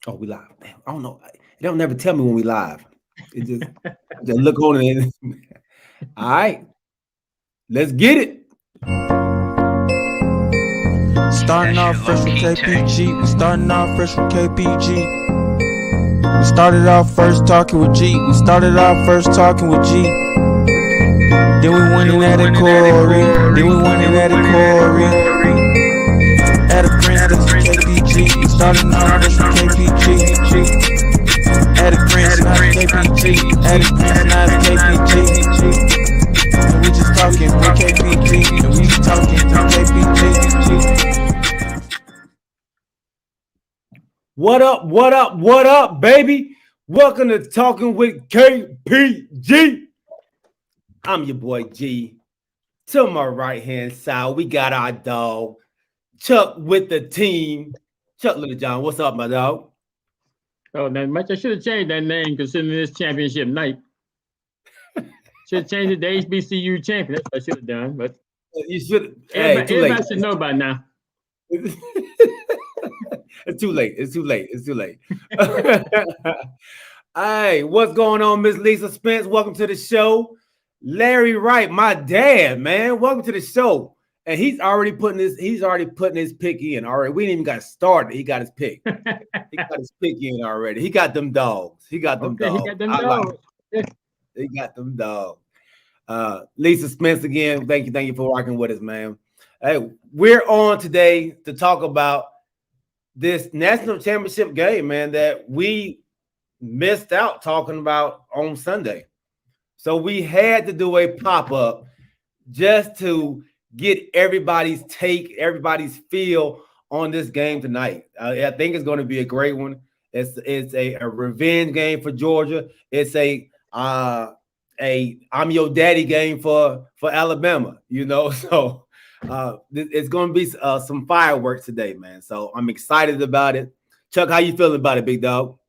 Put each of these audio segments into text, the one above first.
Oh, we live. Damn, I don't know. They don't never tell me when we live. It just look on it. All right, let's get it. Starting off fresh with KPG. We starting off fresh with KPG. We started off first talking with G. We started off first talking with G. Then we went in at a Corey. Then we went in at a Corey. At a Princeton with KPG. We started off fresh with KPG. At a Princeton with KPG. At a Princeton with KPG. And we just talking with KPG. And we just talking with KPG. What up? What up? What up, baby? Welcome to Talking with KPG. I'm your boy G. To my right hand side, we got our dog Chuck with the team. Chuck Little John, what's up, my dog? Oh, that much. I should have changed that name considering this championship night. Should have changed it to HBCU champion. That's what I should have done. But you should. Everybody should know by now. It's too late. It's too late. It's too late. Hey, what's going on, Miss Lisa Spence? Welcome to the show. Larry Wright, my dad, man. Welcome to the show. And he's already putting his pick in already. We ain't even got started. He got his pick. He got his pick in already. He got them dogs. He got them dogs. He got them dogs. He got them dogs. Lisa Spence again. Thank you for rocking with us, man. Hey, we're on today to talk about this national championship game, man, that we missed out talking about on Sunday. So we had to do a pop-up just to get everybody's take, everybody's feel on this game tonight. I think it's going to be a great one. It's a revenge game for Georgia. It's a I'm your daddy game for Alabama, you know. So it's going to be some fireworks today, man. So I'm excited about it. Chuck, how you feeling about it, big dog?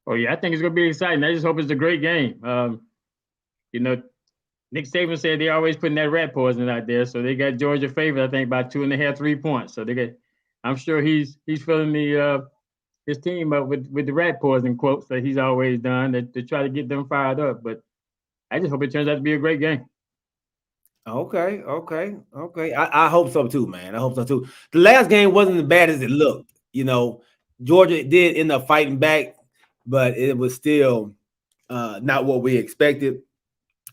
Oh yeah, I think it's going to be exciting. I just hope it's a great game. You know, Nick Saban said they always putting that rat poison out there, so they got Georgia favored, I think, by 2.5, 3 points. So I'm sure he's filling his team up with the rat poison quotes that he's always done to try to get them fired up. But I just hope it turns out to be a great game. Okay. I hope so too, man. I hope so too. The last game wasn't as bad as it looked. You know, Georgia did end up fighting back, but it was still not what we expected.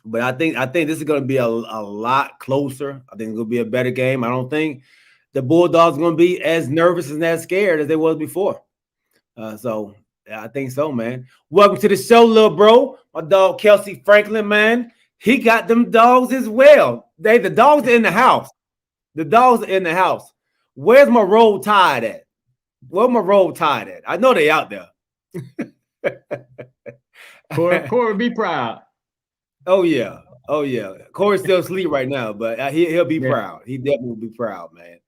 But I think this is going to be a lot closer. I think it's going to be a better game. I don't think the Bulldogs are going to be as nervous and as scared as they was before. So I think so, man. Welcome to the show, little bro. My dog Kelsey Franklin, man. He got them dogs as well. The dogs are in the house. The dogs are in the house. Where's my Roll Tide at? Where's my Roll Tide at? I know they out there. Corey, be proud. Oh yeah. Corey's still asleep right now, but he'll be proud. He definitely will be proud, man.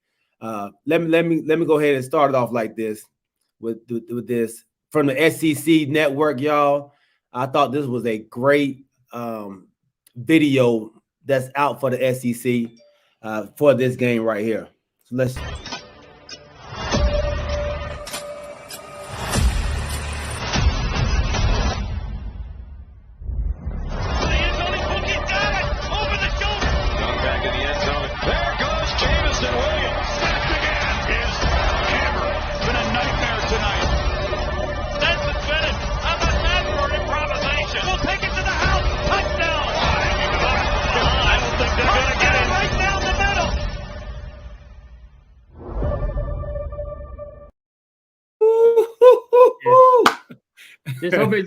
Let me go ahead and start it off like this with this from the SEC network, y'all. I thought this was a great video that's out for the SEC for this game right here. So let's.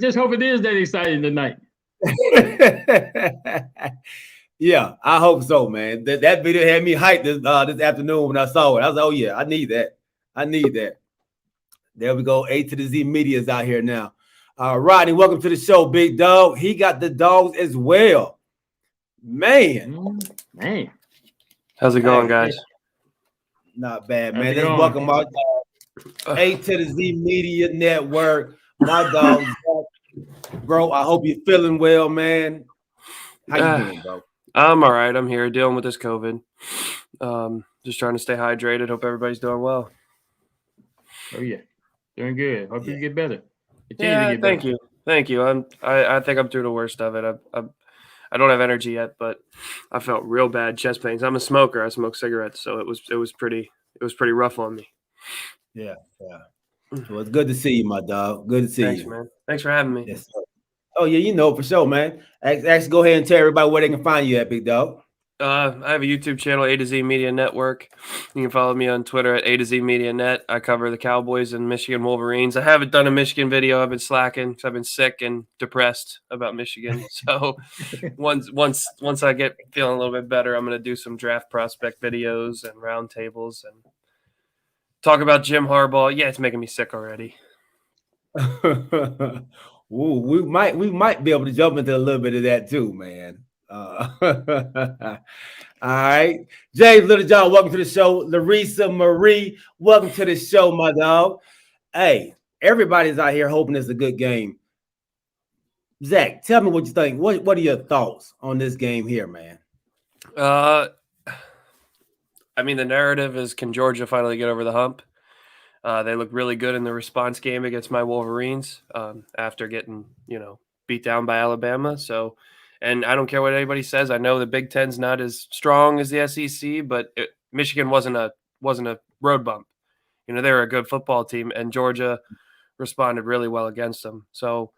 Just hope it is that exciting tonight. Yeah, I hope so, man. That video had me hyped this afternoon when I saw it. I was like, oh yeah, I need that. There we go. A to the Z Media's out here now. Rodney, welcome to the show, big dog. He got the dogs as well. Man. How's it going, guys? Not bad, man. Let's welcome our A to the Z Media Network. My dog, bro. I hope you're feeling well, man. How you doing, bro? I'm all right. I'm here dealing with this COVID. Just trying to stay hydrated. Hope everybody's doing well. Oh yeah. Doing good. Hope you get better. Continue to Yeah, get better. thank you. I think I'm through the worst of it. I don't have energy yet, but I felt real bad chest pains. I'm a smoker. I smoke cigarettes, so it was pretty rough on me. Yeah. Well, it's good to see you, my dog. Good to see Thanks, you. man. Thanks for having me. Yes, sir. Oh yeah, for sure, man. Actually, go ahead and tell everybody where they can find you at, big dog. I have a YouTube channel, A to Z Media Network. You can follow me on Twitter at A to Z Media Net. I cover the Cowboys and Michigan Wolverines. I haven't done a Michigan video. I've been slacking because I've been sick and depressed about Michigan. So once I get feeling a little bit better, I'm going to do some draft prospect videos and roundtables and talk about Jim Harbaugh. Yeah, it's making me sick already. Ooh, we might be able to jump into a little bit of that too, man. All right, James Littlejohn, welcome to the show. Larissa Marie, welcome to the show, my dog. Hey, everybody's out here hoping it's a good game. Zach, tell me what you think. What are your thoughts on this game here, man? I mean, the narrative is, can Georgia finally get over the hump? They look really good in the response game against my Wolverines after getting, beat down by Alabama. So, and I don't care what anybody says. I know the Big Ten's not as strong as the SEC, but Michigan wasn't a road bump. They were a good football team, and Georgia responded really well against them. So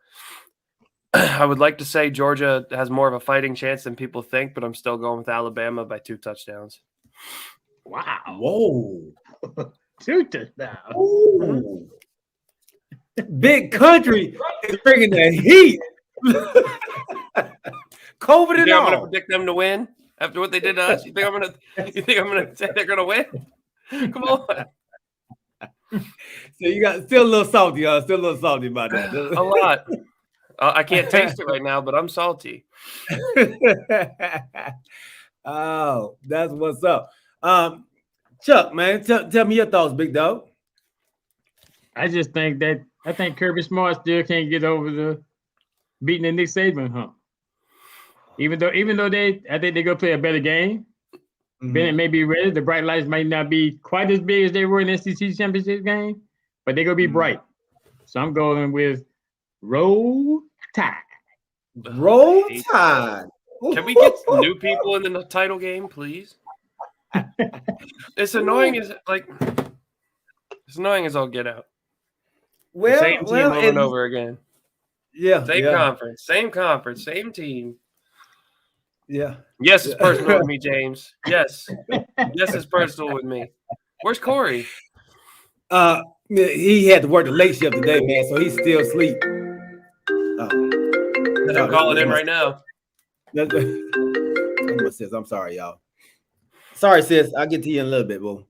I would like to say Georgia has more of a fighting chance than people think, but I'm still going with Alabama by 2 touchdowns. Wow. Whoa. 2 touchdowns. Ooh. Big country is bringing the heat. COVID and I'm all. going to predict them to win after what they did to us? You think I'm going to say they're going to win? Come on. So you got still a little salty, huh? Still a little salty about that. A lot. I can't taste it right now, but I'm salty. Oh, that's what's up. Chuck, man, tell me your thoughts, big dog. I just think Kirby Smart still can't get over the beating the Nick Saban hump. Even though I think they're gonna play a better game. Mm-hmm. Bennett may be ready. The bright lights might not be quite as big as they were in the SEC championship game, but they're gonna be bright. So I'm going with Roll Tide. Roll Tide. Can we get new people in the title game, please? It's annoying as I'll get out. Well, same team over and over again. Yeah. Same conference, same team. Yeah. Yes, it's personal with me, James. Yes, it's personal with me. Where's Corey? He had to work the late shift today, man, so he's still asleep. I'm calling in right now. I'm sorry, y'all. Sorry, sis. I'll get to you in a little bit, boo.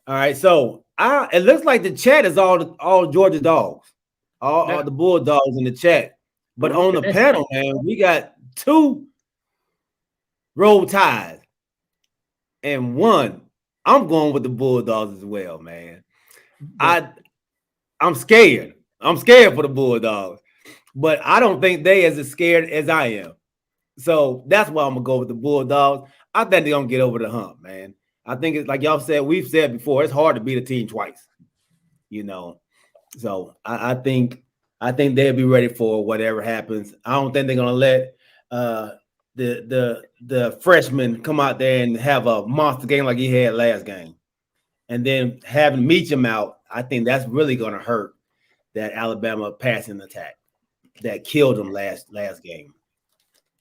All right, so it looks like the chat is all Georgia dogs, all the Bulldogs in the chat. But on the panel, man, we got 2 Roll Tide and 1. I'm going with the Bulldogs as well, man. I'm scared. I'm scared for the Bulldogs, but I don't think they as scared as I am. So that's why I'm gonna go with the Bulldogs. I think they're gonna get over the hump, man. I think it's like y'all said, we've said before, it's hard to beat a team twice, So I think they'll be ready for whatever happens. I don't think they're gonna let the freshman come out there and have a monster game like he had last game, and then having Meacham out. I think that's really gonna hurt that Alabama passing attack that killed them last game.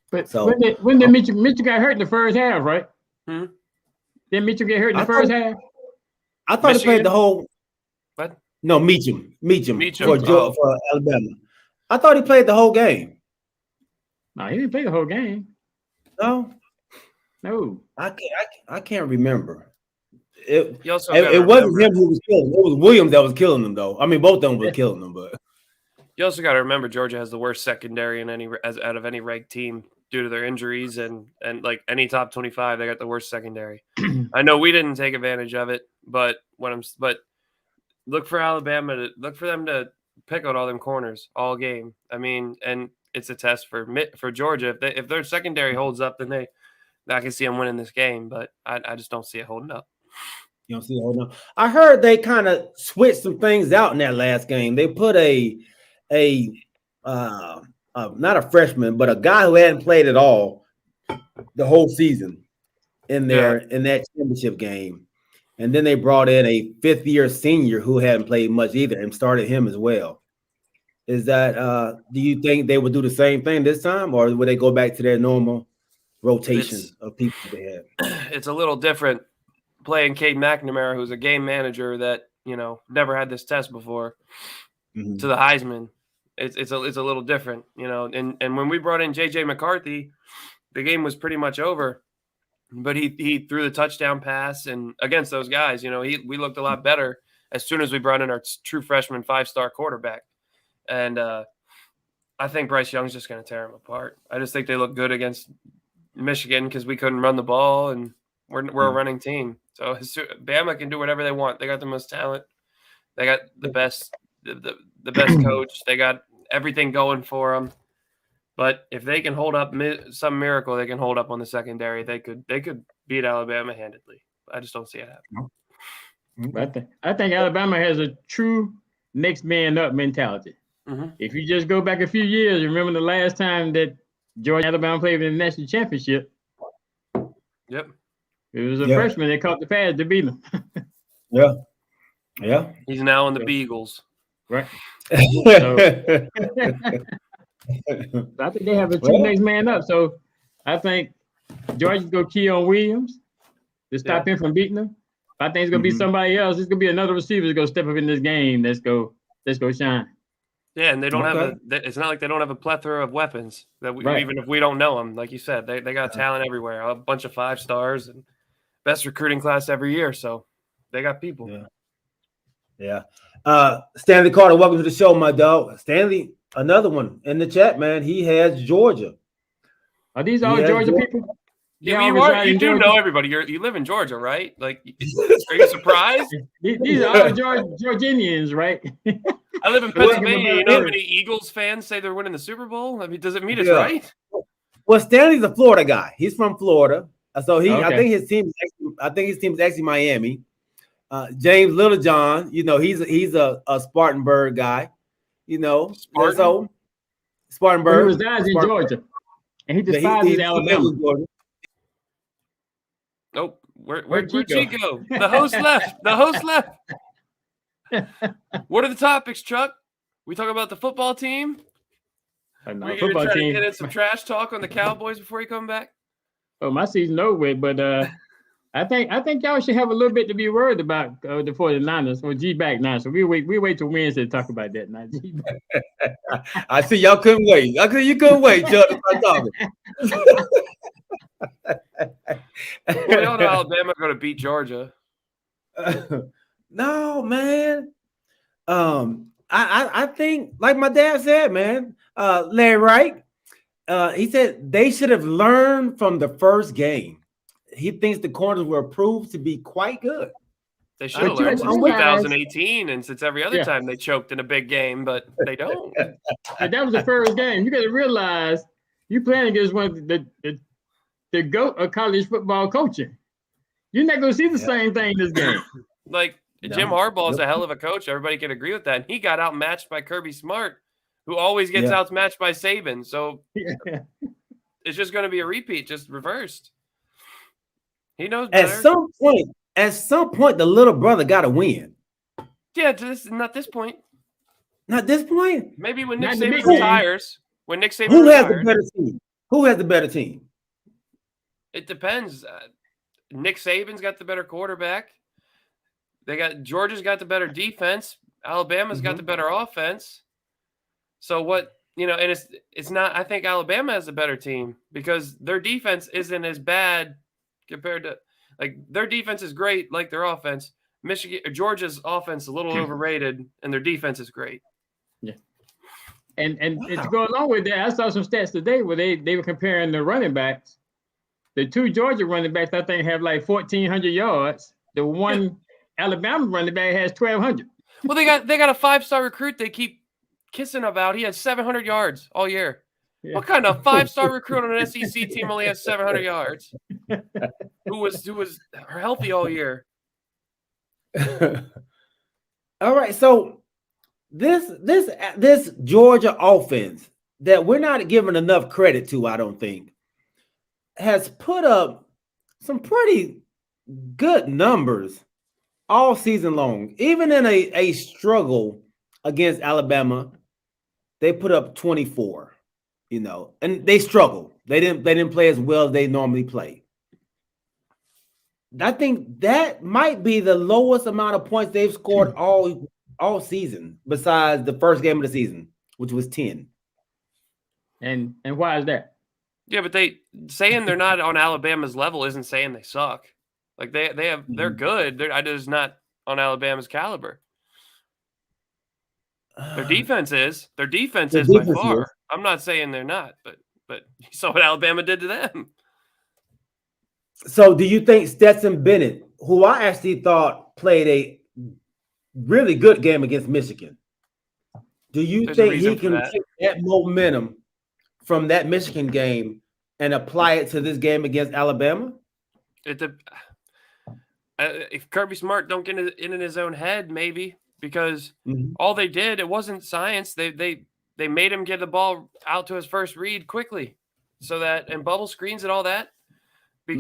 But so when did Mitchell got hurt in the first half, right? Hmm? Did Mitchell get hurt in the first half? I thought he played the whole. What? No, Meacham for Alabama. I thought he played the whole game. No, he didn't play the whole game. No. I can't remember. It wasn't him who was killing him. It was Williams that was killing them, though. I mean, both of them were killing them, but you also got to remember Georgia has the worst secondary out of any ranked team due to their injuries and like any top 25, they got the worst secondary. I know we didn't take advantage of it, but look for Alabama look for them to pick out all them corners all game. I mean, and it's a test for Georgia. If their secondary holds up, then I can see them winning this game, but I just don't see it holding up. You don't see hold on. I heard they kind of switched some things out in that last game. They put a not a freshman, but a guy who hadn't played at all the whole season in there in that championship game. And then they brought in a 5th-year senior who hadn't played much either and started him as well. Is that do you think they would do the same thing this time, or would they go back to their normal rotation of people they had? It's a little different playing Cade McNamara, who's a game manager that, you know, never had this test before, to the Heisman. It's a little different, you know. And when we brought in JJ McCarthy, the game was pretty much over. But he threw the touchdown pass, and against those guys, you know, we looked a lot better as soon as we brought in our true freshman 5-star quarterback. And I think Bryce Young's just going to tear him apart. I just think they look good against Michigan because we couldn't run the ball, and we're a running team. So Bama can do whatever they want. They got the most talent. They got the best coach. They got everything going for them. But if they can hold up some miracle, they can hold up on the secondary. They could beat Alabama handedly. I just don't see it happening. I think Alabama has a true next man up mentality. Mm-hmm. If you just go back a few years, remember the last time that Georgia and Alabama played in the national championship? Yep. It was a freshman that caught the pass to beat them. Yeah. He's now in the Beagles. Right. So, I think they have a true next man up. So I think Georgia's going to key on Williams to stop him from beating them. I think it's going to be somebody else. It's going to be another receiver that's going to step up in this game. Let's go shine. Yeah, and they don't have it's not like they don't have a plethora of weapons that even if we don't know them, like you said, they got talent everywhere. A bunch of 5 stars and best recruiting class every year. So they got people. Yeah. Stanley Carter, welcome to the show, my dog. Stanley, another one in the chat, man. He has Georgia. Are these all Georgia people? Yeah, you do know everybody. You live in Georgia, right? Like, are you surprised? These are all Georgians, right? I live in Pennsylvania. You know how many Eagles fans say they're winning the Super Bowl? I mean, does it mean it's right? Well, Stanley's a Florida guy. He's from Florida, so I think his team is actually Miami. James Littlejohn, you know, he's a Spartanburg guy. You know, so Spartanburg. He resides in Georgia, and he despises Alabama. Nope. Where'd Chico go? The host left. What are the topics, Chuck? We talk about the football team. We're going to try to get in some trash talk on the Cowboys before you come back. Oh, my season's over with, but I think y'all should have a little bit to be worried about the 49ers or G-back now. So we wait till Wednesday to talk about that. Now, I see y'all couldn't wait. You couldn't wait, Chuck, to start talking. Well, y'all know Alabama going to beat Georgia. No, man. I think, like my dad said, man, Larry Wright, he said they should have learned from the first game. He thinks the corners were proved to be quite good. They should have learned since 2018, and since every other time they choked in a big game, but they don't. And that was the first game. You got to realize you playing against one of the GOAT of college football coaching. You're not going to see the same thing in this game. Like, Jim Harbaugh is a hell of a coach. Everybody can agree with that. And he got outmatched by Kirby Smart, who always gets outmatched by Saban. So it's just going to be a repeat, just reversed. He knows better. At some point, the little brother got to win. Yeah, not this point. Not this point? Maybe when Nick Saban retires. When Nick Saban Who has the better team? Who has the better team? It depends. Nick Saban's got the better quarterback. Georgia's got the better defense. Alabama's got the better offense. So what, you know, and it's not, I think Alabama has a better team because their defense isn't as bad compared to, like, their defense is great like their offense. Georgia's offense is a little overrated and their defense is great. Yeah. And to go along with that, I saw some stats today where they were comparing the running backs. The 2 Georgia running backs, I think, have like 1,400 yards. The one Alabama running back has 1,200. Well, they got a 5-star recruit they keep kissing about. He had 700 yards all year. Yeah. What kind of 5-star recruit on an SEC team only has 700 yards? Who was healthy all year? All right, so this Georgia offense that we're not giving enough credit to, I don't think, has put up some pretty good numbers all season long. Even in a struggle against Alabama, they put up 24, and they struggled. They didn't play as well as they normally play. I think that might be the lowest amount of points they've scored all season, besides the first game of the season, which was 10. And why is that? Yeah, but saying they're not on Alabama's level isn't saying they suck. Like they're good. They're just not on Alabama's caliber. Their defense is. Their defense is by far. I'm not saying they're not, but you saw what Alabama did to them. So do you think Stetson Bennett, who I actually thought played a really good game against Michigan, do you think he can take that momentum from that Michigan game and apply it to this game against Alabama? If Kirby Smart don't get in his own head, maybe, because all they did, it wasn't science. They made him get the ball out to his first read quickly, and bubble screens and all that,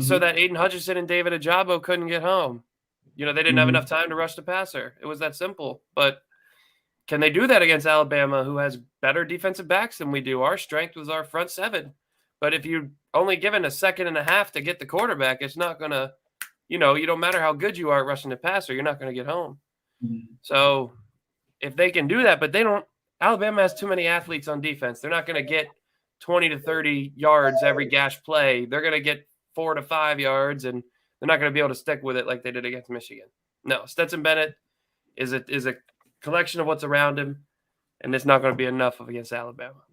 so that Aiden Hutchinson and David Ajabo couldn't get home. They didn't have enough time to rush the passer. It was that simple. But can they do that against Alabama, who has better defensive backs than we do? Our strength was our front seven. But if you only given a second and a half to get the quarterback, it's not going to, you don't matter how good you are at rushing the passer, you're not going to get home. So if they can do that, but they don't, Alabama has too many athletes on defense. They're not going to get 20 to 30 yards every gash play. They're going to get 4 to 5 yards, and they're not going to be able to stick with it like they did against Michigan. No, Stetson Bennett is a collection of what's around him, and it's not going to be enough against Alabama.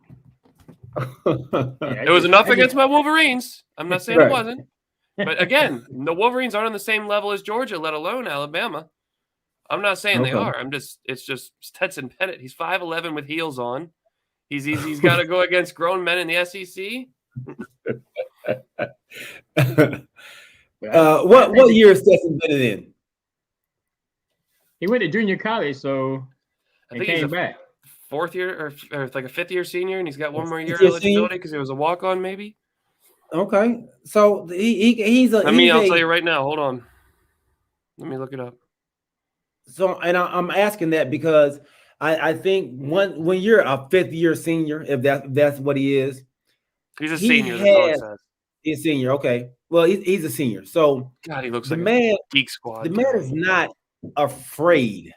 It was enough against my Wolverines. I'm not saying it wasn't. But again, the Wolverines aren't on the same level as Georgia, let alone Alabama. I'm not saying they are. It's just Stetson Bennett. He's 5'11" with heels on. He's got to go against grown men in the SEC. What year is Stetson Bennett in? He went to junior college, so I think came back. Fourth year or like a fifth year senior, and he's got one more year eligibility because he was a walk on, maybe. Okay, so he's a. I'll tell you right now. Hold on, let me look it up. So, and I'm asking that because I think when you're a fifth year senior, if that's what he is, he's a senior. That's all it says. He's a senior. Okay, well he's a senior. So God, he looks the like man, a geek squad. The man is not afraid.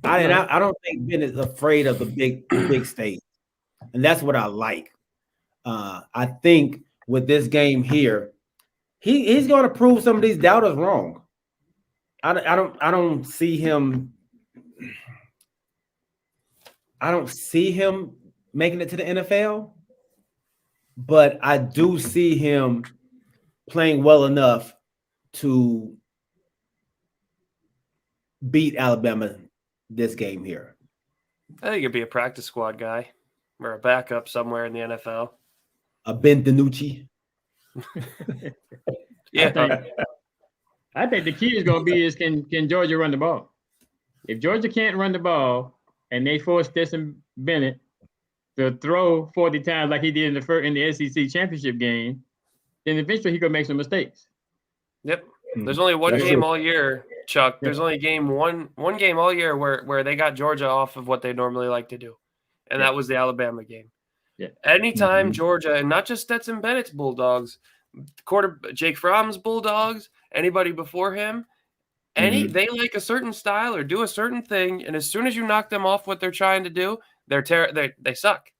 I don't think Ben is afraid of the big stage, and that's what I like. I think with this game here, he's going to prove some of these doubters wrong. I don't see him. I don't see him making it to the NFL, but I do see him playing well enough to beat Alabama this game here. I think he'd be a practice squad guy or a backup somewhere in the NFL. A Ben DiNucci. Yeah. I think the key is going to be can Georgia run the ball? If Georgia can't run the ball and they force Stetson Bennett to throw 40 times like he did in the SEC championship game, then eventually he could make some mistakes. Yep. There's only one game all year, Chuck. There's only one game all year where they got Georgia off of what they normally like to do, and that was the Alabama game. Yeah. Anytime Georgia, and not just Stetson Bennett's Bulldogs, Jake Fromm's Bulldogs, anybody before him, they like a certain style or do a certain thing, and as soon as you knock them off what they're trying to do, they suck,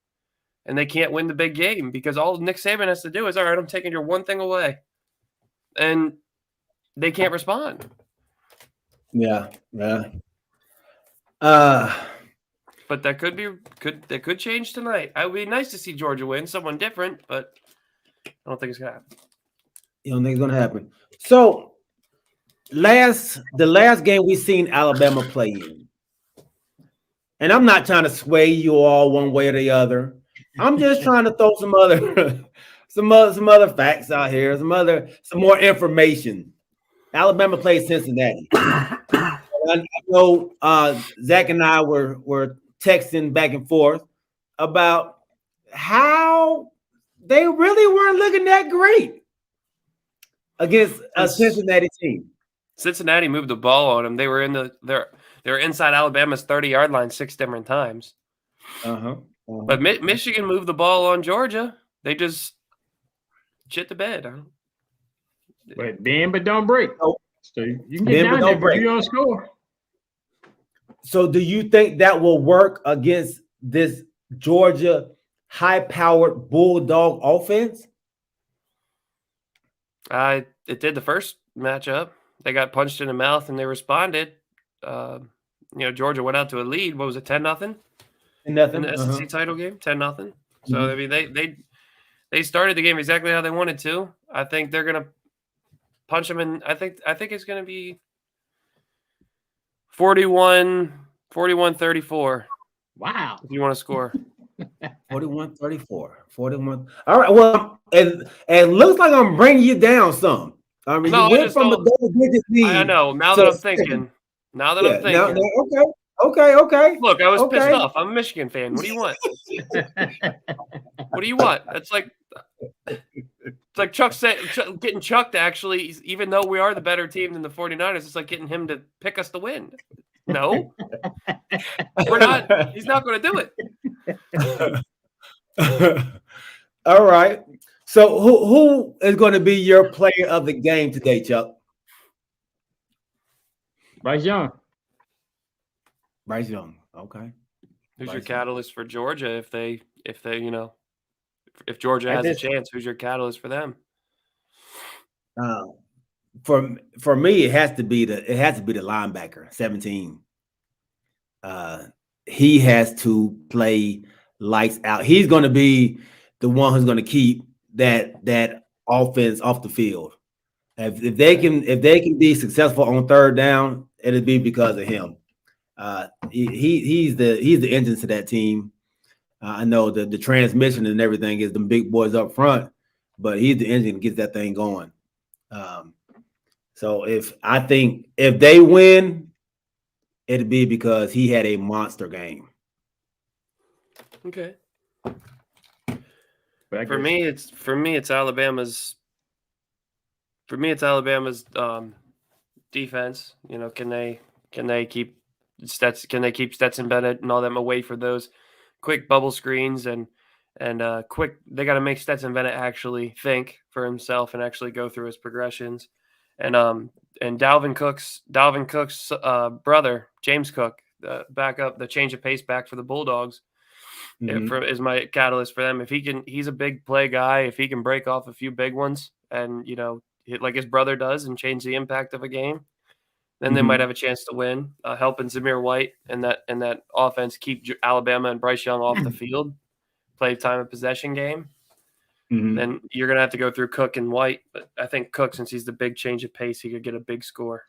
and they can't win the big game because all Nick Saban has to do is, all right, I'm taking your one thing away, and they can't respond. Yeah. But that could change tonight. It would be nice to see Georgia win, someone different, but I don't think it's gonna happen. You don't think it's gonna happen? So the last game we seen Alabama play in, and I'm not trying to sway you all one way or the other. I'm just trying to throw some other facts out here, some more information. Alabama played Cincinnati. I know Zach and I were texting back and forth about how they really weren't looking that great against a Cincinnati team. Cincinnati moved the ball on them. They were they were inside Alabama's 30-yard line 6 different times. But Michigan moved the ball on Georgia. They just shit the bed. But bend but don't break. Oh. So you can get down there, but you don't score. So do you think that will work against this Georgia high-powered Bulldog offense? It did the first matchup. They got punched in the mouth and they responded. Georgia went out to a lead. What was it, 10-0? In the SEC title game, 10-0. So I mean, they started the game exactly how they wanted to. I think they're gonna punch them in. I think it's gonna be 41-34. Wow. If you want to score. 41-34. 41. All right. Well, and looks like I'm bringing you down some. I mean, you went from a double-digit lead. I know. Now that I'm thinking. Okay. Look, I was pissed off. I'm a Michigan fan. What do you want? What do you want? It's like Chuck said, getting Chuck to actually, even though we are the better team than the 49ers, it's like getting him to pick us to win. No, we're not. He's not going to do it. All right. So who is going to be your player of the game today, Chuck? Bryce Young. Bryce Young. Okay. Who's your catalyst for Georgia if Georgia has a chance? Who's your catalyst for them? For me, it has to be the linebacker, 17. He has to play lights out. He's going to be the one who's going to keep that offense off the field. If they can be successful on third down, it'll be because of him. He's the engine to that team. I know the transmission and everything is the big boys up front, but he's the engine that gets that thing going. So if they win, it'd be because he had a monster game. Okay. For me, it's Alabama's. For me, it's Alabama's defense. You know, can they keep Stetson Bennett and all them away for those quick bubble screens and quick? They got to make Stetson Bennett actually think for himself and actually go through his progressions. And Dalvin Cook's brother, James Cook, the change of pace back for the Bulldogs, is my catalyst for them. If he's a big play guy. If he can break off a few big ones and hit like his brother does and change the impact of a game, then they might have a chance to win. Helping Zamir White and that offense keep Alabama and Bryce Young off the field, play time of possession game. Then you're going to have to go through Cook and White. But I think Cook, since he's the big change of pace, he could get a big score.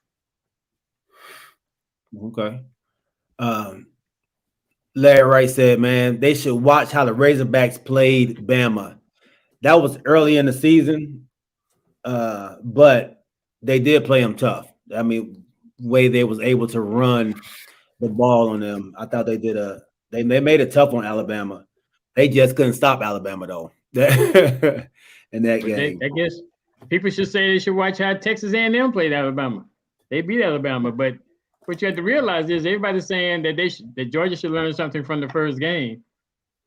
Okay. Larry Wright said, man, they should watch how the Razorbacks played Bama. That was early in the season, but they did play them tough. I mean, way they was able to run the ball on them. I thought they made it tough on Alabama. They just couldn't stop Alabama, though. In that game. I guess people should say they should watch how Texas A&M played Alabama. They beat Alabama, but what you have to realize is everybody's saying that Georgia should learn something from the first game,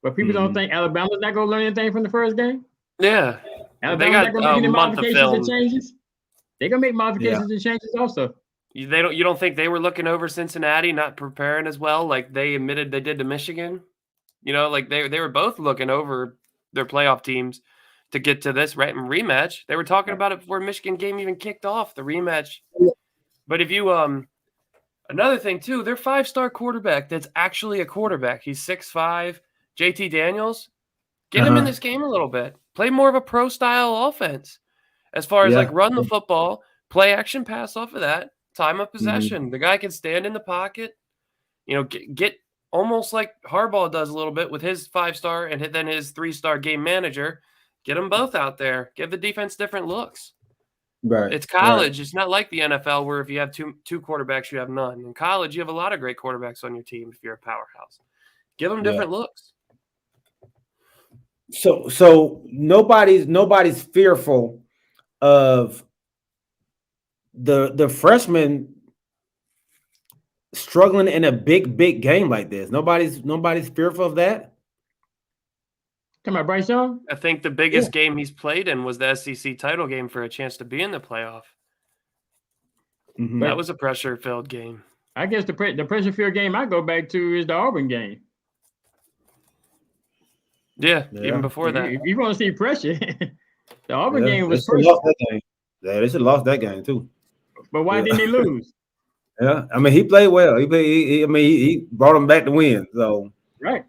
but people don't think Alabama's not going to learn anything from the first game. Yeah, Alabama's not going to make any modifications and changes. They're going to make modifications and changes also. You don't think they were looking over Cincinnati, not preparing as well, like they admitted they did to Michigan? Like they were both looking over their playoff teams to get to this rematch. They were talking about it before Michigan game even kicked off, the rematch. But if you another thing too, their 5-star quarterback that's actually a quarterback. He's 6'5", JT Daniels. Get him in this game a little bit. Play more of a pro style offense. As far as like run the football, play action pass off of that, time of possession. The guy can stand in the pocket, get almost like Harbaugh does a little bit with his 5-star and then his 3-star game manager. Get them both out there. Give the defense different looks. Right. It's college. It's not like the NFL where if you have two quarterbacks, you have none. In college, you have a lot of great quarterbacks on your team if you're a powerhouse. Give them different looks. So nobody's fearful of the freshmen struggling in a big game like this. Nobody's fearful of that. Come on, Bryce Young. I think the biggest game he's played in was the SEC title game for a chance to be in the playoff. Mhm. That was a pressure-filled game. I guess the pressure-filled game I go back to is the Auburn game. Yeah, even before that. If you want to see pressure, the Auburn game was they lost that game. Yeah, they should have lost that game too. But why didn't they lose? Yeah, I mean he played well. He brought them back to win. So right.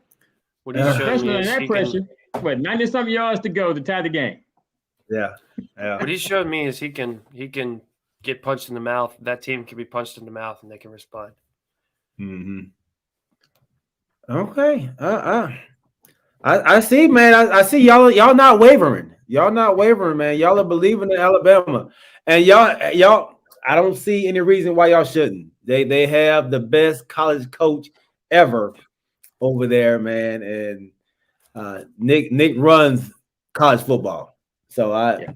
What he showed Especially me in is that pressure. 90-something yards to go to tie the game. yeah. What he showed me is he can get punched in the mouth. That team can be punched in the mouth and they can respond. Mm-hmm. Okay. I see, man. I see y'all not wavering. Y'all not wavering, man. Y'all are believing in Alabama, and y'all. I don't see any reason why y'all shouldn't. They have the best college coach ever over there, man, and Nick runs college football. So I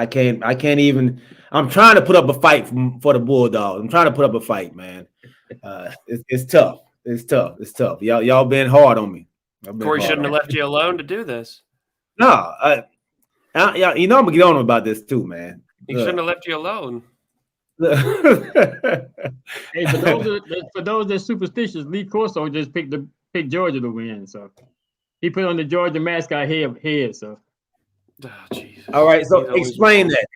can't even. I'm trying to put up a fight for the Bulldogs. I'm trying to put up a fight, man. It's tough. It's tough. Y'all been hard on me. Corey shouldn't have left you alone to do this. No, I'm gonna get on him about this too, man. He shouldn't have left you alone. Hey, for those that superstitious, Lee Corso just picked Georgia to win. So he put on the Georgia mascot head. So. Oh, Jesus. All right, so explain that.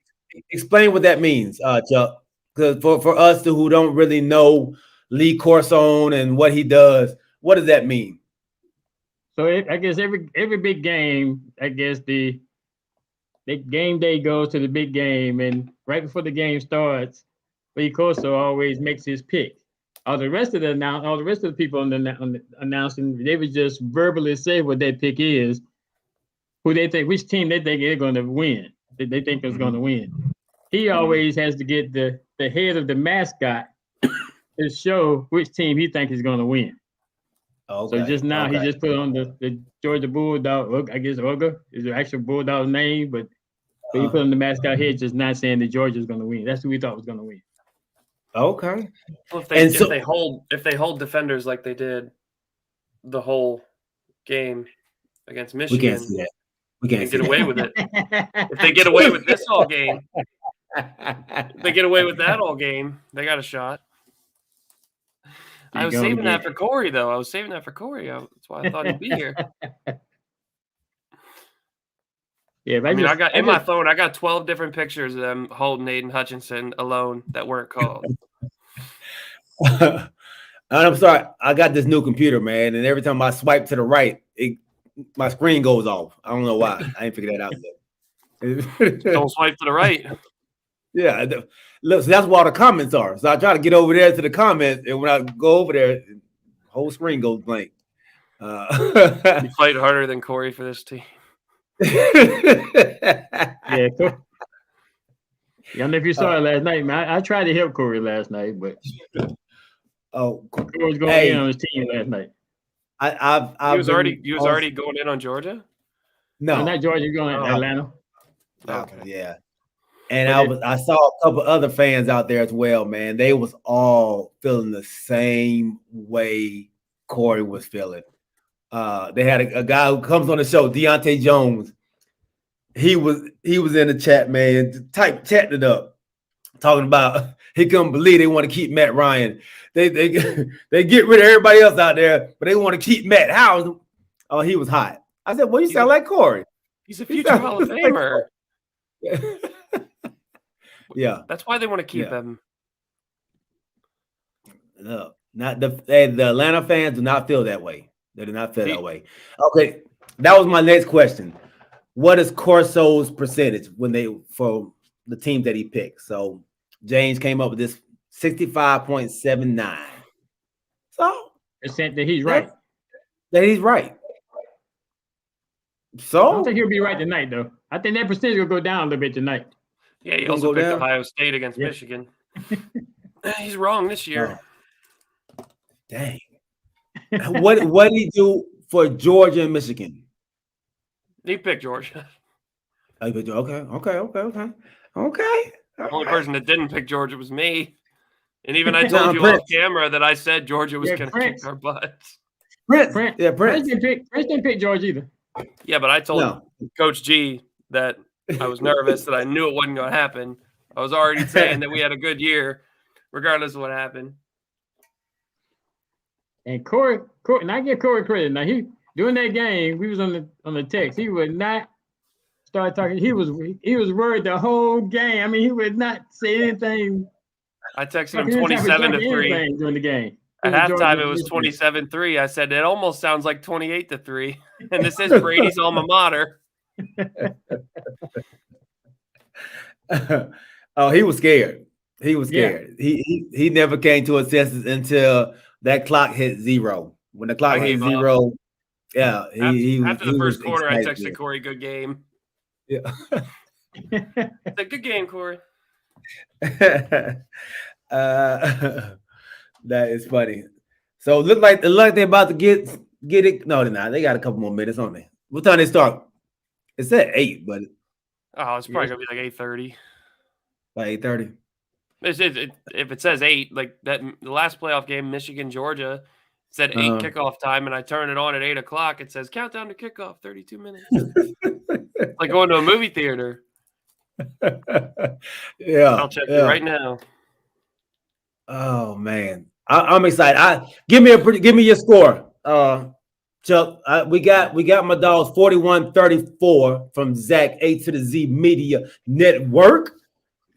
Explain what that means, Chuck. Because for us who don't really know Lee Corso and what he does, what does that mean? So I guess every big game, I guess the game day goes to the big game, and right before the game starts, Lee Corso always makes his pick. All the rest of the people on the announcing, they would just verbally say what their pick is, which team they think they're going to win. They think is going to win. He always has to get the head of the mascot to show which team he thinks is going to win. Okay. So just now he just put on the Georgia Bulldog. I guess Uga is the actual Bulldog name, but he put on the mascot head, just not saying that Georgia is going to win. That's who we thought was going to win. Okay. Well, if they hold defenders like they did the whole game against Michigan, we can't see that. We can't get away with it. If they get away with this all game, if they get away with that all game, they got a shot. I was saving that for Corey, though. That's why I thought he'd be here. Yeah, I got in my phone. I got 12 different pictures of them holding Aiden Hutchinson alone that weren't called. I'm sorry. I got this new computer, man, and every time I swipe to the right, my screen goes off. I don't know why. I ain't figured that out yet. Don't swipe to the right. Yeah, look, so that's where all the comments are. So I try to get over there to the comments, and when I go over there, the whole screen goes blank. You fight harder than Corey for this team. Yeah, cool. I don't know if you saw it last night, man. I tried to help Corey last night, but Corey was going in on his team last night. He was already going in on Georgia. No, not Georgia. Going to Atlanta. Okay. Yeah. And I saw a couple other fans out there as well, man. They was all feeling the same way Corey was feeling. They had a guy who comes on the show, Deontay Jones. He was in the chat, man, chatting it up, talking about he couldn't believe they want to keep Matt Ryan. They get rid of everybody else out there, but they want to keep Matt. How? Oh, he was hot. I said, well, you sound like Corey. He's a future Hall of Famer. Yeah, that's why they want to keep him. No, not the Atlanta fans do not feel that way. They do not feel that way. Okay, that was my next question. What is Corso's percentage for the team that he picked? So James came up with this 65.79. So percent that he's right. That he's right. So I don't think he'll be right tonight, though. I think that percentage will go down a little bit tonight. Yeah, he Gonna also go picked down? Ohio State against Yeah. Michigan. He's wrong this year. Dang. What did he do for Georgia and Michigan? He picked Georgia. Oh, you picked- Okay. The only person that didn't pick Georgia was me. And even I No, told you Prince. off camera that I said Georgia was Yeah, going to Prince. kick our butts. Prince. Prince. Yeah, Prince Prince. didn't pick George either. Yeah, but I told No. Coach G that I was nervous, that I knew it wasn't going to happen. I was already saying that we had a good year, regardless of what happened. And Corey, and I give Corey credit. Now during that game, we was on the text. He would not start talking. He was worried the whole game. I mean, he would not say anything. I texted him He didn't talk 27-3. during the game. At halftime, it was 27-3. I said, it almost sounds like 28-3. And this is Brady's alma mater. Oh, he was scared. He was scared. He never came to his senses until that clock hit 0. When the clock I hit gave up. 0, yeah. After the first quarter, I excited. texted Corey, good game. Yeah. I said, good game, Corey. That is funny. So it look like they're about to get it. No, they're not. They got a couple more minutes on there. What time they start? It said 8, but Oh, it's probably going to be like 8:30. by 8:30. If it says 8, like that, the last playoff game, Michigan, Georgia, said 8 kickoff time, and I turn it on at 8 o'clock. It says countdown to kickoff, 32 minutes. Like going to a movie theater. Yeah. I'll check it right now. Oh man, I'm excited. Give me your score, Chuck. We got my dogs 41-34 from Zach A to the Z Media Network.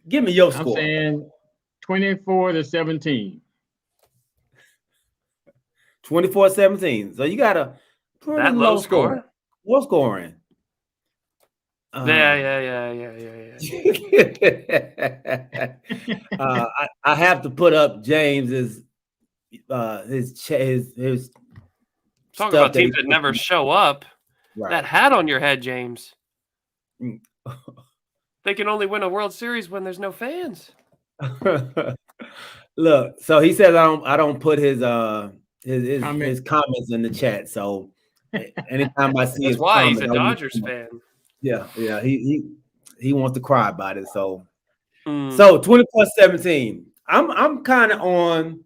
Give me your I'm score. saying 24-17. 24-17. So you got a pretty That low score? Low scoring. Yeah. I have to put up James's his Talk stuff about that teams he- that never show up. Right. That hat on your head, James. Mm. They can only win a World Series when there's no fans. Look, so he says I don't put his comments in the chat. So anytime I see That's his why he's comment, a I want Dodgers to- fan. Yeah, he wants to cry about it. So Hmm. so 24-17. I'm kind of on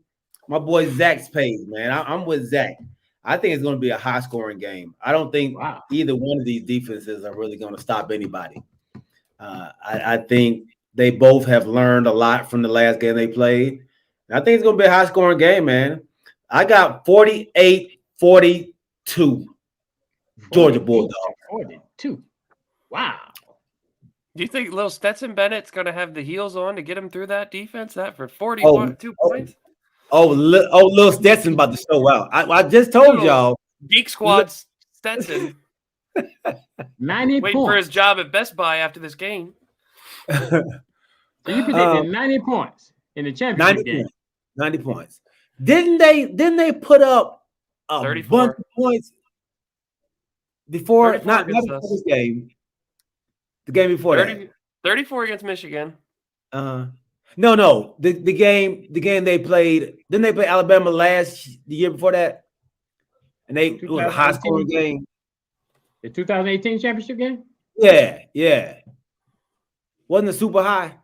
my boy Zach's page, man. I'm with Zach. I think it's going to be a high scoring game. I don't think either one of these defenses are really going to stop anybody. I think they both have learned a lot from the last game they played. And I think it's going to be a high scoring game, man. I got 48-42 Georgia Bulldogs. 42. Wow. Do you think little Stetson Bennett's going to have the heels on to get him through that defense? That for 42 points? Little Stetson about to show out. I just told y'all. Geek Squad Stetson 90 waiting for his points. job at Best Buy after this game. So you predicted 90 points in the championship game. 90 points. Didn't they put up a 34. bunch of points before 34 not against before us. this game? The game before 34 against Michigan. that. No. The game they played. Didn't they play Alabama the year before that? And it was a high scoring game. The 2018 championship game? Yeah. Wasn't it super high?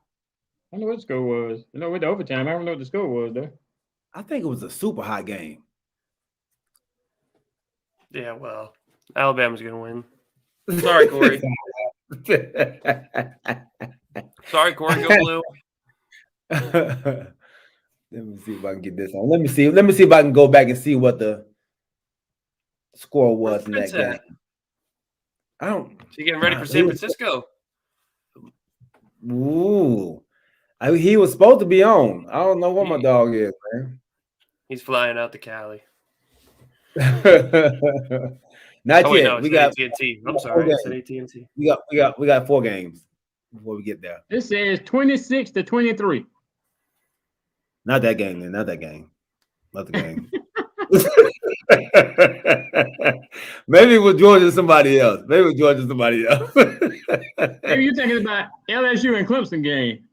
I know what the score was. I know what the overtime. I don't know what the score was, though. I think it was a super high game. Yeah, well, Alabama's going to win. Sorry, Corey. Sorry, Corey. Go blue. Let me see if I can get this on. Let me see if I can go back and see what the score was in that game. I don't. So you getting ready for San Francisco? Ooh, he was supposed to be on. I don't know what my dog is, man. He's flying out to Cali. Not Oh, wait, yet. no, We it's got AT&T. I'm sorry, it's at AT&T. we got 4 games before we get there. This says 26-23. Not that game, man. Not that game. Not the game. Maybe it was Georgia somebody else. Maybe you're thinking about LSU and Clemson game.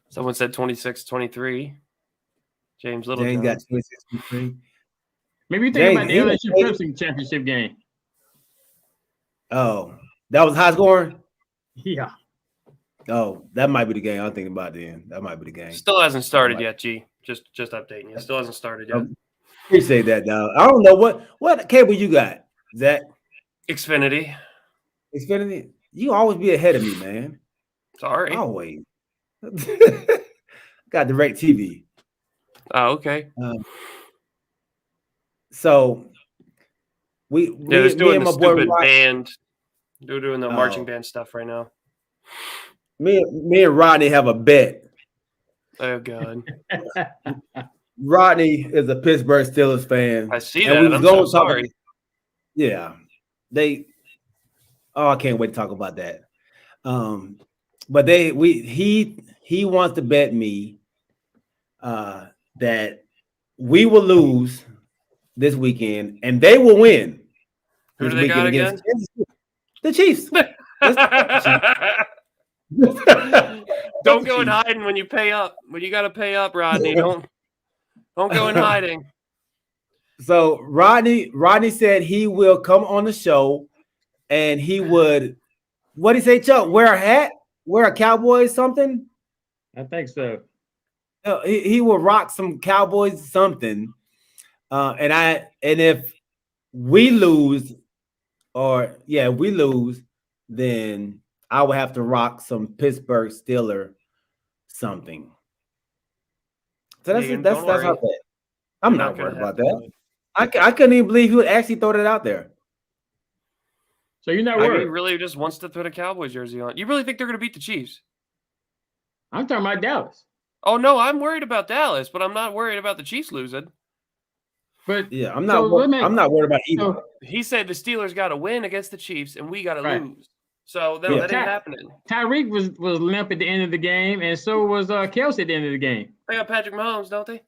Someone said 26-23. James Littlejohn. James got 26-3. Maybe you're thinking about the James, LSU Clemson championship game. Oh, that was high scoring? Yeah. Oh, that might be the game I'm thinking about then. That might be the game. Still hasn't started yet, G. Just updating you. Still hasn't started yet. Appreciate that, dog. I don't know what cable you got, Zach. Xfinity. Xfinity. You always be ahead of me, man. Sorry. Always. Got Direct TV. Oh, okay. So we they're doing the stupid Rod, band. They're doing the marching band stuff right now. Me and Rodney have a bet. Oh God. Rodney is a Pittsburgh Steelers fan. I see and that. I'm so sorry. Yeah. I can't wait to talk about that. But he wants to bet me that we will lose this weekend and they will win. Who do they got again? The Chiefs. Don't go in hiding when you pay up. When you got to pay up, Rodney. Don't go in hiding. So Rodney said he will come on the show and he would, what did he say, Chuck? Wear a hat? Wear a Cowboys something? I think so. He will rock some Cowboys something. And if we lose, then I will have to rock some Pittsburgh Steeler something. So that's how bad. I'm not worried about that. I couldn't even believe he would actually throw that out there. So you're not worried? He really just wants to put a Cowboys jersey on. You really think they're going to beat the Chiefs? I'm talking about Dallas. Oh no, I'm worried about Dallas, but I'm not worried about the Chiefs losing. But yeah, I'm not worried about either. So, he said the Steelers got to win against the Chiefs, and we got to lose. So that ain't happening. Tyreek was limp at the end of the game, and so was Kelsey at the end of the game. They got Patrick Mahomes, don't they?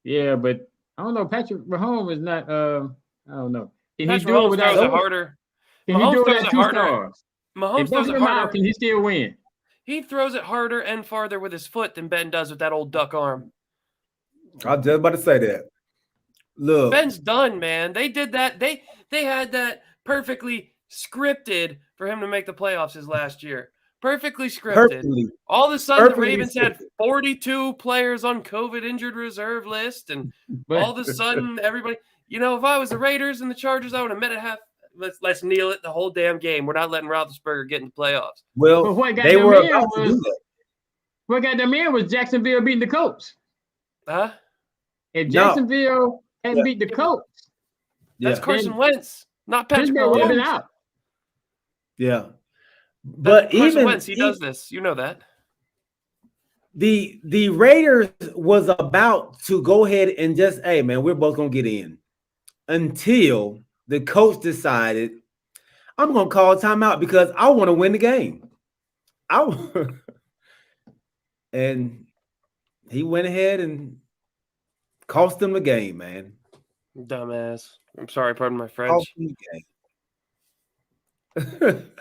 Yeah, but I don't know. Patrick Mahomes is not. I don't know. Can Patrick he do it without it harder? Can he do it without 2 stars? Mahomes throws it harder. Can he still win? He throws it harder and farther with his foot than Ben does with that old duck arm. I was just about to say that. Look, Ben's done, man. They did that. They had that perfectly scripted for him to make the playoffs his last year. Perfectly scripted. All of a sudden, the Ravens had 42 players on COVID injured reserve list, and all of a sudden, everybody. If I was the Raiders and the Chargers, I would have met at half. Let's kneel it the whole damn game. We're not letting Roethlisberger get in the playoffs. Well, what got they them were in about to do that. What got them in was Jacksonville beating the Colts. Huh? If Jacksonville hadn't beat the Colts, that's Carson Wentz, not Patrick Mahomes. Out. Yeah, but Carson Wentz, he does this. You know that. The Raiders was about to go ahead and just, hey man, we're both gonna get in until the coach decided I'm gonna call timeout because I want to win the game. And he went ahead and cost them the game, man. Dumbass. I'm sorry, pardon my French.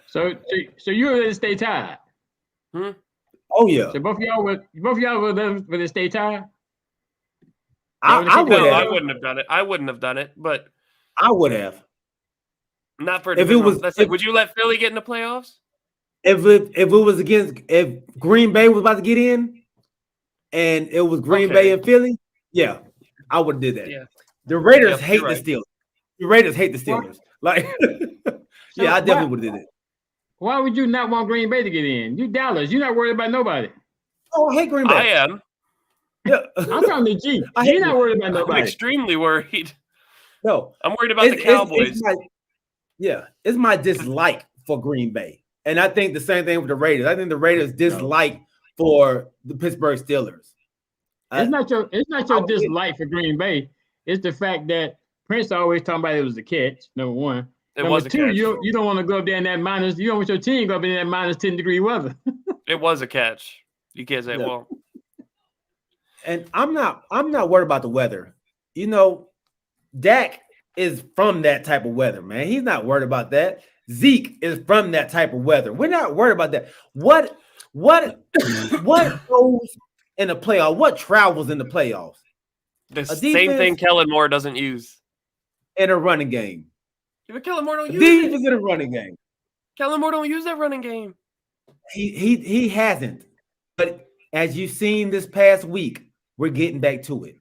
So you're ready to stay tied? Oh yeah. So both of y'all would stay tied? I wouldn't have done it. I wouldn't have done it, but I would have. Not for if it was. Would you let Philly get in the playoffs? If it was if Green Bay was about to get in, and it was Green Bay and Philly, yeah, I would have did that. Yeah. The Raiders hate the Steelers. The Raiders hate the Steelers. Like, yeah, I definitely would have did it. Why would you not want Green Bay to get in? You Dallas. You're not worried about nobody. Oh, I hate Green Bay. I am. Yeah. I'm talking to G. You're not worried about nobody. I'm extremely worried. No. I'm worried about the Cowboys. It's my dislike for Green Bay. And I think the same thing with the Raiders. I think the Raiders dislike for the Pittsburgh Steelers. It's not your dislike for Green Bay. It's the fact that Prince always talking about it was a catch, number one. Number two, you don't want to go up there in that minus. You don't want your team to go up in that minus 10-degree weather. It was a catch. You can't say well. And I'm not worried about the weather. Dak is from that type of weather, man. He's not worried about that. Zeke is from that type of weather. We're not worried about that. What goes in the playoffs? What travels in the playoffs? The A same thing defense Kellen Moore doesn't use. in a running game. Yeah, but Kellen Moore don't use Defense it. in a running game. Kellen Moore don't use that running game. He hasn't. But as you've seen this past week, we're getting back to it.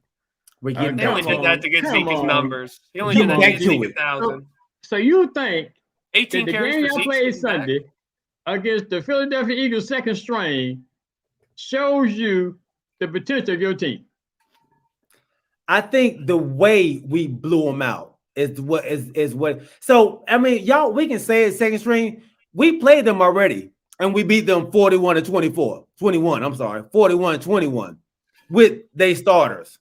We're getting They only back to did it. that to get Come Zeke's on. numbers. He only Get did that to back get to Zeke it. 1,000. So you think 18 that the carries game for y'all Zeke. played Sunday against the Philadelphia Eagles second string shows you the potential of your team? I think the way we blew them out is what. So I mean, y'all, we can say it's second string. We played them already, and we beat them 41-24. 21. I'm sorry, 41-21 with they starters.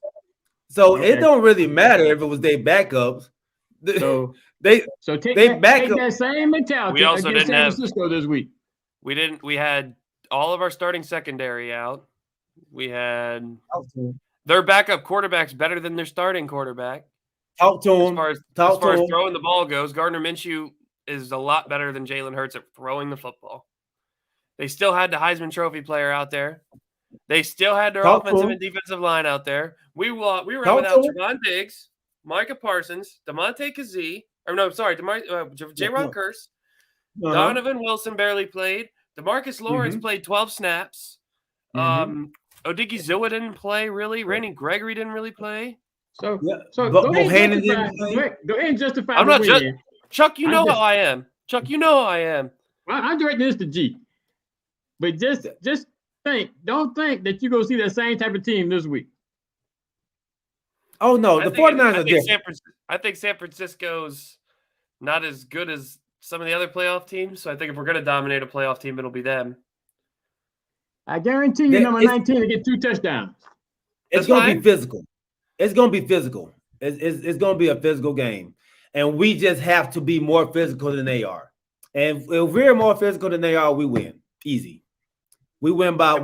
So Okay. it don't really matter if it was their backups. So They take they that, back take up. that same mentality We also against didn't San have- Francisco this week. We had all of our starting secondary out. We had their backup quarterback's better than their starting quarterback. Talk to As him. far as throwing the ball goes, Gardner Minshew is a lot better than Jalen Hurts at throwing the football. They still had the Heisman Trophy player out there. They still had their Talk to offensive him. and defensive line out there. We were out Talk without to him. Javon Diggs, Micah Parsons, DeMonte Kazee, J-Ron Kearse. Uh-huh. Donovan Wilson barely played. DeMarcus Lawrence played 12 snaps. Odigi Zua didn't play really. Randy Gregory didn't really play. So, Yeah, so but go ahead Bohannon and didn't justify, play. go ahead and justify I'm the not just win. Chuck. You I'm know just- how I am. Chuck, you know how I am. I'm directing this to G. But just don't think that you're going to see that same type of team this week. Oh no, the 49ers are different. I think San Francisco's not as good as some of the other playoff teams. So I think if we're going to dominate a playoff team, it'll be them. I guarantee you, That- number it's- 19 to get 2 touchdowns. It's That's gonna fine. be physical. It's gonna be physical. It's gonna be a physical game, and we just have to be more physical than they are. And if we're more physical than they are, we win easy. We win by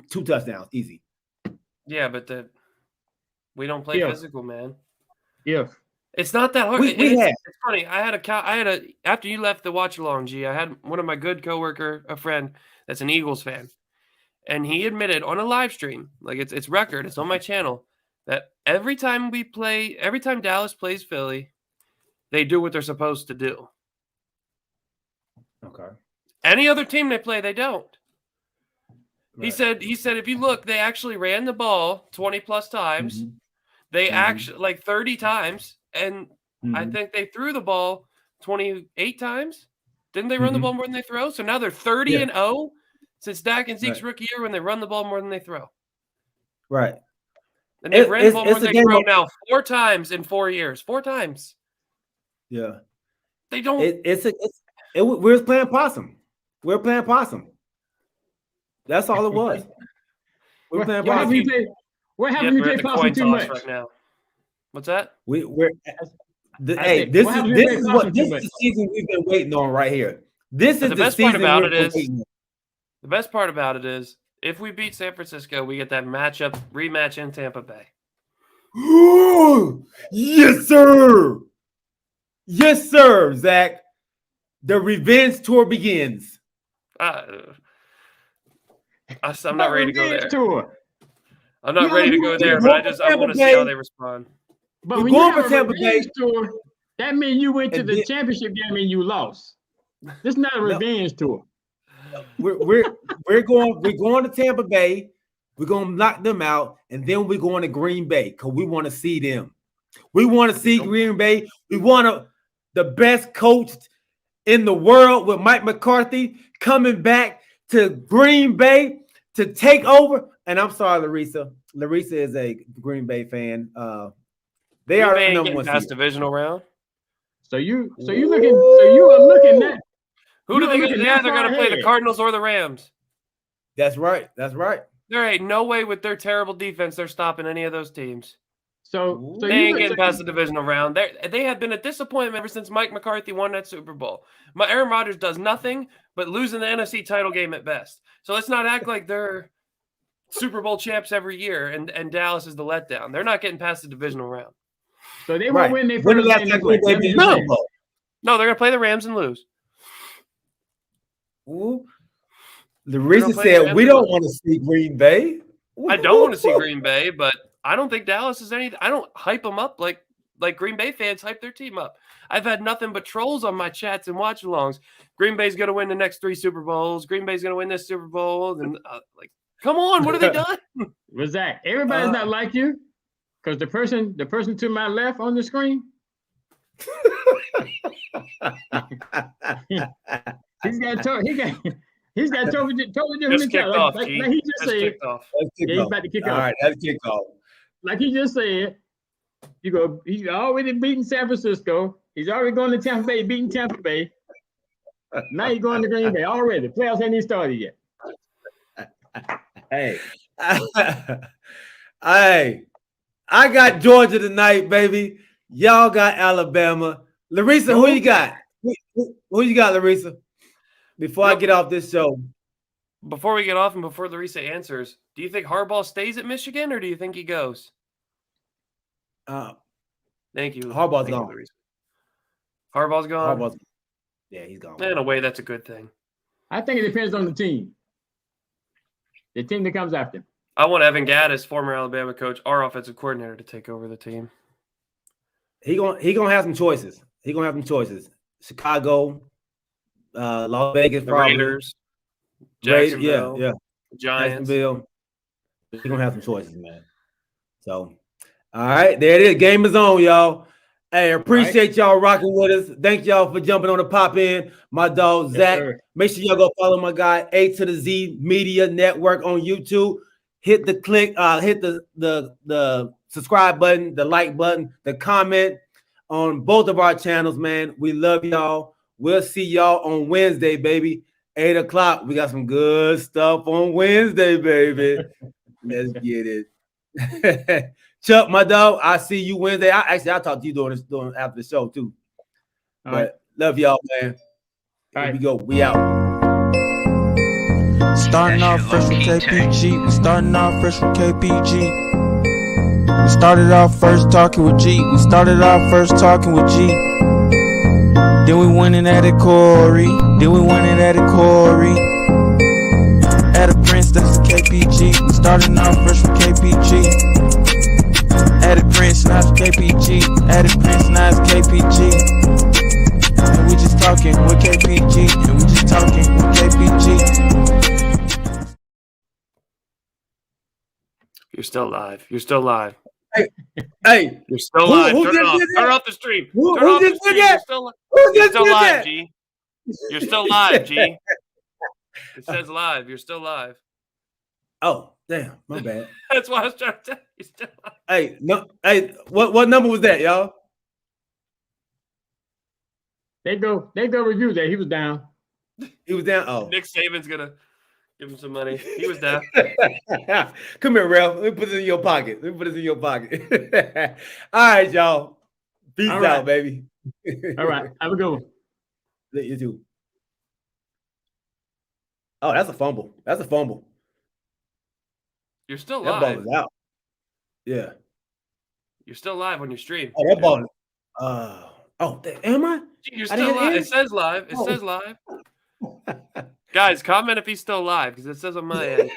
2 touchdowns easy. Yeah, but we don't play Yeah. physical, man. If It's not that hard. We have. It's funny. I had after you left the watch along, G. I had one of my good coworker, a friend that's an Eagles fan, and he admitted on a live stream, like it's record, it's on my channel, that every time Dallas plays Philly, they do what they're supposed to do. Okay. Any other team they play, they don't. He Right. said if you look, they actually ran the ball 20 plus times. Mhm. They Mhm. actually like 30 times, and I Mhm. think they threw the ball 28 times. Didn't they run the Mhm. ball more than they throw? So now they're 30 Yeah. and 0 since Dak and Zeke's Right. rookie year when they run the ball more than they throw. Right. And they've ran the It's- ball more it's than a they game throw of- now 4 times in 4 years. 4 times. Yeah. They don't. We was playing possum. We were playing possum. That's all it was. We were playing what possum. happened you play? What happened you we're play at the possum coin too toss much? right now. What's that? We're I hey, think- this what is happened this to is Ray what Thompson this too is the much? season we've been waiting on right here. This But is the the best part season about we've it been is- waiting on. The best part about it is if we beat San Francisco, we get that rematch in Tampa Bay. Yes, sir. Yes, sir, Zach. The revenge tour begins. I'm not ready to go there. Tour. I'm not You ready to know, go you- there, you but want I want to see how Tampa they respond. But We're when you going have for a Tampa Bay. revenge tour, that means you went to And the then- championship game and you lost. This is not a No. revenge tour. We're going to Tampa Bay. We're gonna knock them out, and then we're going to Green Bay because we want to see them. We want to see Green Bay. We want the best coach in the world with Mike McCarthy coming back to Green Bay to take over. And I'm sorry, Larissa. Larissa is a Green Bay fan. They Green are Bay ain't number getting one past seed. divisional round. So you are looking at Who You do are they? looking Yeah, that they're far going to play the ahead. Cardinals or the Rams. That's right. That's right. There ain't no way with their terrible defense they're stopping any of those teams. so They ain't getting past the divisional round. They have been a disappointment ever since Mike McCarthy won that Super Bowl. Aaron Rodgers does nothing but losing the NFC title game at best. So let's not act like they're Super Bowl champs every year and Dallas is the letdown. They're not getting past the divisional round. So they Right. won't win their When the first last game time this week. Green Bay That's been what in the you're Super Bowl? No, they're gonna play the Rams and lose. Ooh. They're Larissa gonna play the said Rams we and don't lose. want to see Green Bay. I don't want to see Green Bay, but I don't think Dallas is anything. I don't hype them up like Green Bay fans hype their team up. I've had nothing but trolls on my chats and watch-alongs. Green Bay's going to win the next 3 Super Bowls. Green Bay's going to win this Super Bowl. And like, come on, what have they done? But Zach, everybody's not like you, because the person to my left on the screen, he's got totally different Just kicked off, like G. he just Just said. kicked off. Yeah, he's about to kick All off. right, that's kickoff. Like he just said, he's already beaten San Francisco. He's already going to Tampa Bay, beating Tampa Bay. Now he's going to Green Bay already. The playoffs ain't even started yet. Hey, hey, I got Georgia tonight, baby. Y'all got Alabama. Larissa, who you got? Who you got, Larissa? Before I get off this show. Before we get off and before Larissa answers, do you think Harbaugh stays at Michigan or do you think he goes? Thank you. Harbaugh's Thank you, gone. Larissa. Harbaugh's gone? Yeah, he's gone. In a way, that's a good thing. I think it depends on the team. The team that comes after him. I want Evan Gaddis, former Alabama coach, our offensive coordinator, to take over the team. He gonna have some choices. Chicago, Las Vegas, The probably. Raiders, Jacksonville, yeah. Giants. Jacksonville. He's gonna have some choices, man. So, all right, there it is. Game is on, y'all. Hey, appreciate y'all rocking with us. Thank y'all for jumping on the pop in. My dog Zach. Yes, Make sure y'all go follow my guy A to the Z Media Network on YouTube. Hit the subscribe button, the like button, the comment on both of our channels, man. We love y'all. We'll see y'all on Wednesday, baby. 8 o'clock. We got some good stuff on Wednesday, baby. Let's get it. Chuck, my dog, I see you Wednesday. I'll talk to you during after the show too. All right. Love y'all, man. All Here right. we go. We out. Starting off fresh with KPG. We starting off fresh with KPG. We started off first talking with G. Then we went and added Corey. Added Prince, that's the KPG. We starting off fresh with KPG. Added Prince, now it's KPG. Added Prince, now it's KPG. And we just talking with KPG. You're still live. You're still live. Hey, You're still Who- live. who Turn it just off. did that? Turn off the stream. Who Turn off the just did stream. that? You're still, who you're just still did live, that? G. You're still live, G. It says live. You're still live. Oh, damn, my bad. That's why I was trying to tell you. You're still live. Hey, no, hey, what number was that, y'all? They go review that. He was down. He was down. Oh, Nick Saban's going to give him some money. He was down. come here, Ralph. Let me put this in your pocket. All right, y'all. Peace All right. out, baby. All right. Have a good one. You too. Oh, that's a fumble. You're still That ball live. is out. Yeah. You're still live on your stream. Oh, that ball. Am I? G, you're I still didn't live. hear It says live. It Oh. says live. Guys, comment if he's still live because it says on my end.